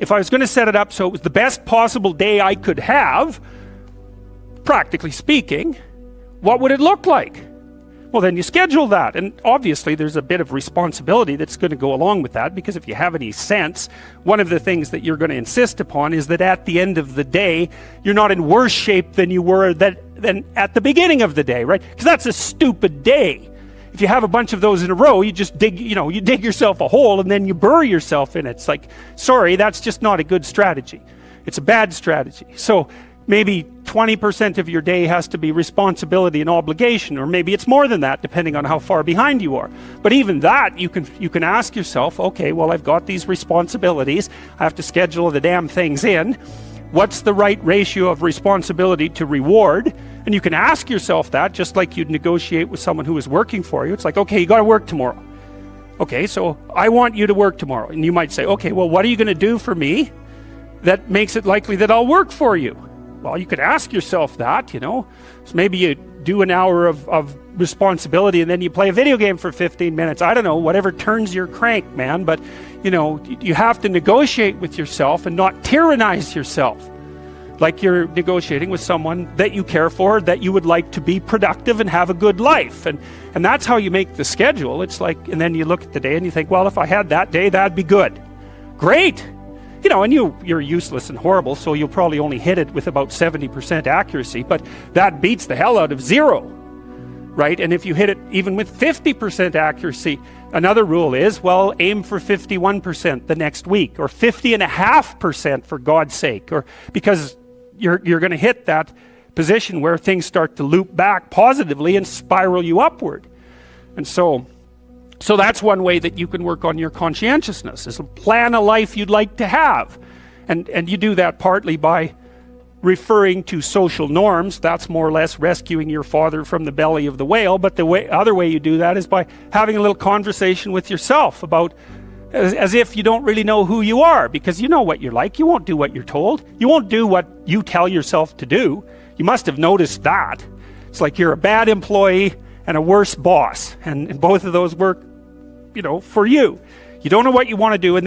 If I was going to set it up so it was the best possible day I could have, practically speaking, what would it look like? Well, then you schedule that, and obviously there's a bit of responsibility that's going to go along with that, because if you have any sense, one of the things that you're going to insist upon is that at the end of the day, you're not in worse shape than you were than at the beginning of the day, right? Because that's a stupid day. If you have a bunch of those in a row, you just dig, you dig yourself a hole and then you bury yourself in it. It's like, sorry, that's just not a good strategy. It's a bad strategy. So maybe 20% of your day has to be responsibility and obligation, or maybe it's more than that, depending on how far behind you are. But even that, you can ask yourself, okay, well, I've got these responsibilities. I have to schedule the damn things in. What's the right ratio of responsibility to reward? And you can ask yourself that, just like you'd negotiate with someone who is working for you. It's like, okay, you got to work tomorrow. Okay, so I want you to work tomorrow. And you might say, okay, well, what are you going to do for me that makes it likely that I'll work for you? Well, you could ask yourself that, So maybe you do an hour of responsibility and then you play a video game for 15 minutes. I don't know, whatever turns your crank, man. But, you have to negotiate with yourself and not tyrannize yourself. Like you're negotiating with someone that you care for, that you would like to be productive and have a good life. And that's how you make the schedule. It's like, and then you look at the day and you think, well, if I had that day, that'd be good. Great. And you're useless and horrible, so you'll probably only hit it with about 70% accuracy, but that beats the hell out of 0, right? And if you hit it even with 50% accuracy, another rule is, well, aim for 51% the next week, or 50.5% for God's sake, or because you're going to hit that position where things start to loop back positively and spiral you upward. And so that's one way that you can work on your conscientiousness, is plan a life you'd like to have. And you do that partly by referring to social norms. That's more or less rescuing your father from the belly of the whale. But the other way you do that is by having a little conversation with yourself about, as if you don't really know who you are, because you know what you're like. You won't do what you're told. You won't do what you tell yourself to do. You must have noticed that. It's like you're a bad employee and a worse boss, and both of those work, for you. You don't know what you want to do, and